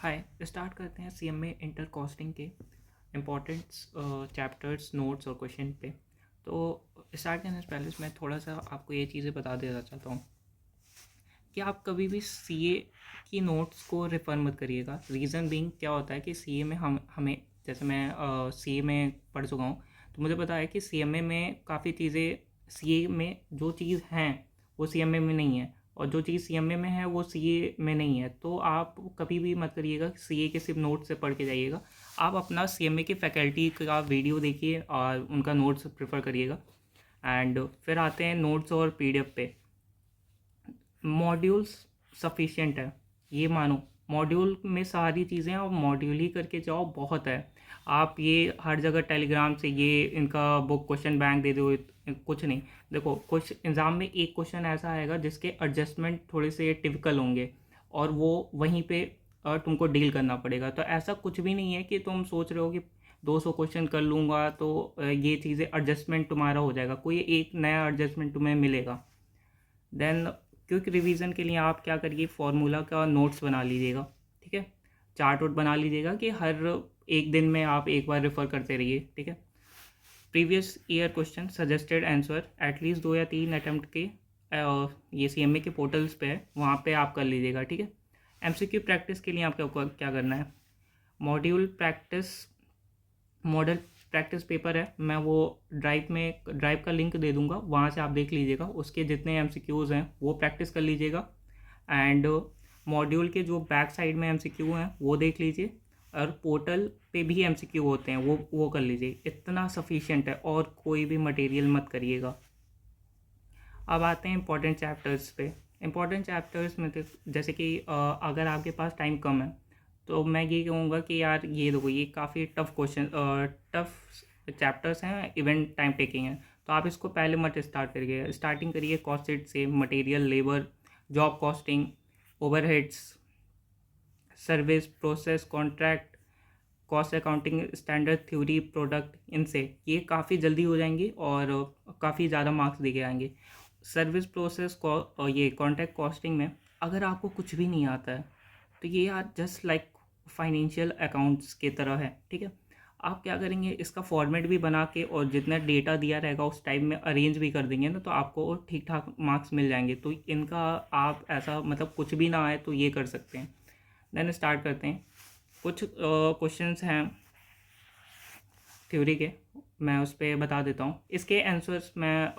हाय, start करते हैं CMA inter costing के इम्पोर्टेंट्स चैप्टर्स नोट्स और क्वेश्चन पे। तो स्टार्ट करने से पहले मैं थोड़ा सा आपको ये चीज़ें बता देना चाहता हूँ कि आप कभी भी सीए की नोट्स को रेफ़र मत करिएगा। रीज़न बीइंग क्या होता है कि सीए में हमें जैसे मैं सीए में पढ़ चुका हूँ, तो मुझे पता है कि सीएमए में काफ़ी चीज़ें सीए में जो चीज़ हैं वो सीएमए में नहीं है, और जो चीज़ सीएमए में है वो सीए में नहीं है। तो आप कभी भी मत करिएगा कि सीए के सिर्फ नोट्स से पढ़ के जाइएगा। आप अपना सीएमए की फैकल्टी का वीडियो देखिए और उनका नोट्स प्रेफर करिएगा। एंड फिर आते हैं नोट्स और पीडीएफ पे। मॉड्यूल्स सफिशिएंट है, ये मानो मॉड्यूल में सारी चीज़ें और मॉड्यूल ही करके जाओ, बहुत है। आप ये हर जगह टेलीग्राम से ये इनका बुक क्वेश्चन बैंक दे दो, कुछ नहीं। देखो, कुछ एग्ज़ाम में एक क्वेश्चन ऐसा आएगा जिसके एडजस्टमेंट थोड़े से टिपिकल होंगे और वो वहीं पे तुमको डील करना पड़ेगा। तो ऐसा कुछ भी नहीं है कि तुम सोच रहे हो कि 200 क्वेश्चन कर लूँगा तो ये चीज़ें एडजस्टमेंट तुम्हारा हो जाएगा। कोई एक नया एडजस्टमेंट तुम्हें मिलेगा। देन क्विक रिवीजन के लिए आप क्या करिए, फॉर्मूला का नोट्स बना लीजिएगा, ठीक है। चार्ट वोट बना लीजिएगा कि हर एक दिन में आप एक बार रेफर करते रहिए, ठीक है। Previous year question suggested answer at least 2 या 3 अटैम्प्ट के ये सीएमए के पोर्टल्स पे है, वहाँ पे आप कर लीजिएगा, ठीक है। एमसीक्यू प्रैक्टिस के लिए आपको क्या करना है, module practice model practice paper है, मैं वो ड्राइव का लिंक दे दूंगा, वहाँ से आप देख लीजिएगा। उसके जितने एमसीक्यूज़ हैं वो प्रैक्टिस कर लीजिएगा। एंड मॉड्यूल के जो बैक साइड में एमसीक्यू हैं वो देख लीजिए, और पोर्टल पे भी एमसीक्यू होते हैं वो कर लीजिए। इतना सफिशिएंट है, और कोई भी मटेरियल मत करिएगा। अब आते हैं इंपॉर्टेंट चैप्टर्स पे। इंपॉर्टेंट चैप्टर्स में तो जैसे कि अगर आपके पास टाइम कम है तो मैं ये कहूँगा कि यार ये देखो, ये काफ़ी टफ चैप्टर्स हैं, इवेंट टाइम टेकिंग है, तो आप इसको पहले मत स्टार्ट करिए। स्टार्टिंग करिए कॉस्ट शीट से, material, labour, job costing, overheads, service, process, contract, cost accounting, standard theory, product, इनसे ये काफ़ी जल्दी हो जाएंगे और काफ़ी ज़्यादा मार्क्स दिखे आएंगे। सर्विस प्रोसेस को ये कॉन्ट्रैक्ट कॉस्टिंग में अगर आपको कुछ भी नहीं आता है तो ये यार जस्ट लाइक फाइनेंशियल अकाउंट्स की तरह है, ठीक है। आप क्या करेंगे, इसका फॉर्मेट भी बना के और जितना डेटा दिया रहेगा उस टाइप में अरेंज भी कर देंगे ना, तो आपको ठीक ठाक मार्क्स मिल जाएंगे। तो इनका आप ऐसा मतलब कुछ भी ना आए तो ये कर सकते हैं। देन स्टार्ट करते हैं। कुछ क्वेश्चंस हैं थ्योरी के, मैं उस पर बता देता हूँ। इसके आंसर्स मैं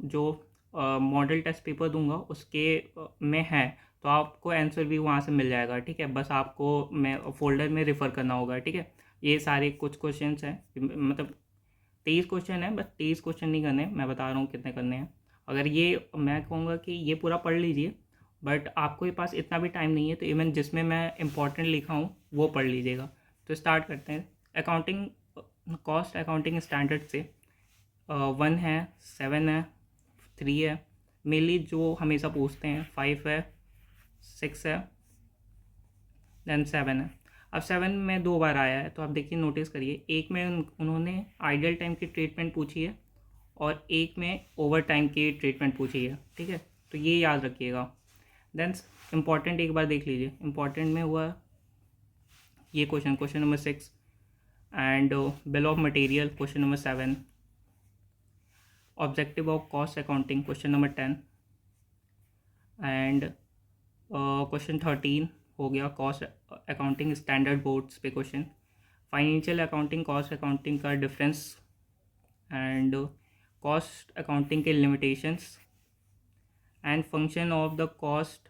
जो मॉडल टेस्ट पेपर दूंगा उसके में है, तो आपको आंसर भी वहाँ से मिल जाएगा, ठीक है। बस आपको मैं फोल्डर में रेफ़र करना होगा, ठीक है। ये सारे कुछ क्वेश्चंस हैं, मतलब 23 क्वेश्चन है, बस 23 क्वेश्चन नहीं करने, मैं बता रहा हूँ कितने करने हैं। अगर ये मैं कहूँगा कि ये पूरा पढ़ लीजिए, बट आपको के पास इतना भी टाइम नहीं है, तो इवन जिसमें मैं इंपॉर्टेंट लिखा हूँ वो पढ़ लीजिएगा। तो स्टार्ट करते हैं। अकाउंटिंग, कॉस्ट अकाउंटिंग स्टैंडर्ड से 1 है, 7 है, 3 है, मेनली जो हमेशा पूछते हैं, 5 है, 6 है, देन 7 है। अब 7 में 2 बार आया है, तो आप देखिए, नोटिस करिए। एक में उन्होंने आइडियल टाइम की ट्रीटमेंट पूछी है और एक में ओवर टाइम की ट्रीटमेंट पूछी है, ठीक है। तो ये याद रखिएगा। देन इम्पॉर्टेंट एक बार देख लीजिए। इम्पॉर्टेंट में हुआ ये question number 6, and bill of material question number 7, objective of cost accounting question number 10, and question 13 हो गया कॉस्ट अकाउंटिंग स्टैंडर्ड बोर्ड्स पे question, financial accounting cost accounting का डिफरेंस, एंड कॉस्ट अकाउंटिंग के limitations, and function of the cost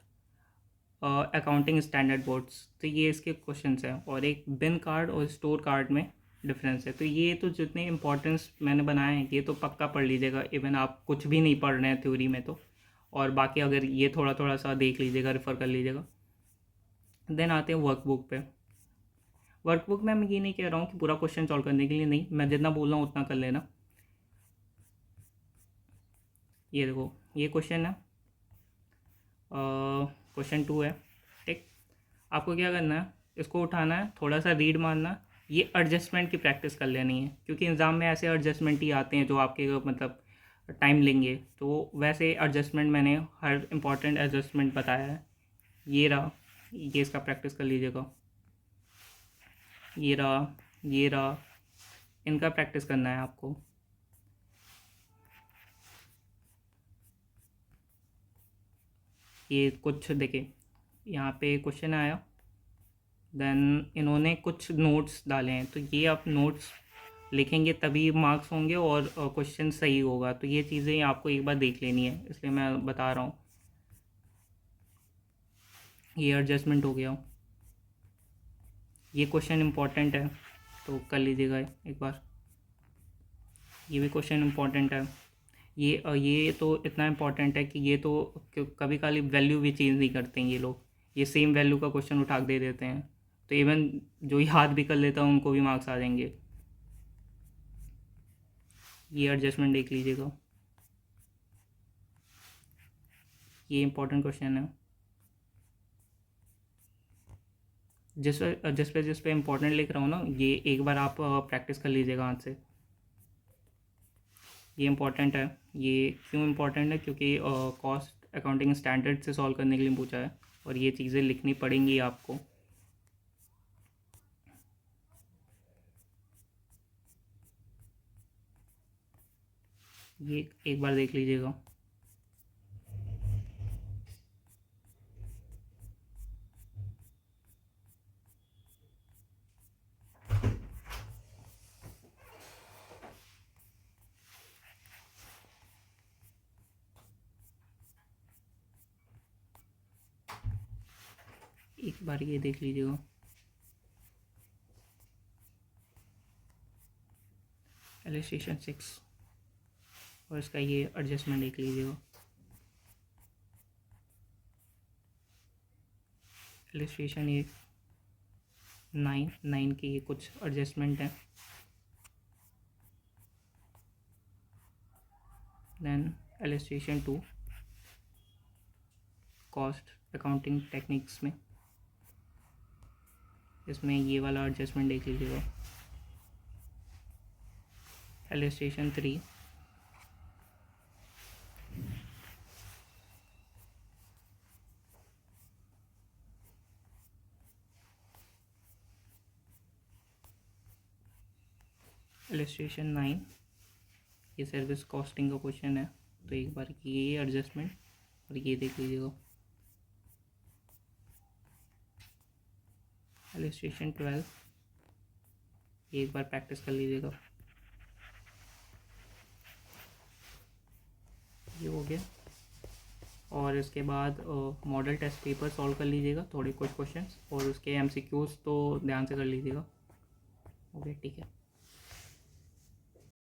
accounting standard boards. तो ये इसके questions हैं, और एक बिन कार्ड और स्टोर कार्ड में डिफरेंस है। तो ये तो जितने इंपॉर्टेंस मैंने बनाए हैं ये तो पक्का पढ़ लीजिएगा, इवन आप कुछ भी नहीं पढ़ रहे हैं थ्योरी में तो। और बाकी अगर ये थोड़ा थोड़ा सा देख लीजिएगा, रेफ़र कर लीजिएगा। देन आते हैं वर्कबुक पे। वर्कबुक में मैं ये नहीं कह रहा हूँ कि पूरा क्वेश्चन सॉल्व करने के लिए नहीं, मैं जितना बोल रहा हूँ उतना कर लेना। ये देखो, ये क्वेश्चन है, क्वेश्चन 2 है, ठीक। आपको क्या करना है, इसको उठाना है, थोड़ा सा रीड मारना, ये एडजस्टमेंट की प्रैक्टिस कर लेनी है, क्योंकि एग्ज़ाम में ऐसे एडजस्टमेंट ही आते हैं जो आपके मतलब टाइम लेंगे। तो वैसे एडजस्टमेंट मैंने हर इंपॉर्टेंट एडजस्टमेंट बताया है, ये रहा, ये इसका प्रैक्टिस कर लीजिएगा। ये रहा, ये रहा, इनका प्रैक्टिस करना है आपको। ये कुछ देखें, यहाँ पे क्वेश्चन आया, देन इन्होंने कुछ नोट्स डाले हैं, तो ये आप नोट्स लिखेंगे तभी मार्क्स होंगे और क्वेश्चन सही होगा। तो ये चीज़ें आपको एक बार देख लेनी है, इसलिए मैं बता रहा हूँ। ये एडजस्टमेंट हो गया, ये क्वेश्चन इम्पोर्टेंट है तो कर लीजिएगा एक बार। ये भी क्वेश्चन इम्पोर्टेंट है, ये तो इतना इम्पोर्टेंट है कि ये तो कभी कभी वैल्यू भी चेंज नहीं करते हैं ये लोग, ये सेम वैल्यू का क्वेश्चन उठा के दे देते हैं, तो इवन जो याद भी कर लेता है उनको भी मार्क्स आ जाएंगे। ये एडजस्टमेंट देख लीजिएगा, ये इंपॉर्टेंट क्वेश्चन है। जिस पे इम्पोर्टेंट लिख रहा हूँ ना, ये एक बार आप प्रैक्टिस कर लीजिएगा हाथ से। ये इम्पोर्टेंट है, ये क्यों इम्पोर्टेंट है, क्योंकि कॉस्ट अकाउंटिंग स्टैंडर्ड से सॉल्व करने के लिए पूछा है और ये चीज़ें लिखनी पड़ेंगी आपको। ये एक बार देख लीजिएगा। एक बार ये देख लीजिएगा, इलस्ट्रेशन 6 और इसका ये एडजस्टमेंट देख लीजिएगा। इलस्ट्रेशन ये 9 की ये कुछ एडजस्टमेंट है। Then illustration 2 cost accounting techniques में, इसमें ये वाला एडजस्टमेंट देख लीजिएगा। इलस्ट्रेशन 3 इलस्ट्रेशन 9 ये सर्विस कॉस्टिंग का क्वेश्चन है, तो एक बार ये एडजस्टमेंट और ये देख लीजिएगा। इलस्ट्रेशन 12 ये एक बार प्रैक्टिस कर लीजिएगा। ये हो गया, और इसके बाद मॉडल टेस्ट पेपर सॉल्व कर लीजिएगा, थोड़े कुछ क्वेश्चंस, और उसके एमसीक्यूज तो ध्यान से कर लीजिएगा। ओके, ठीक है।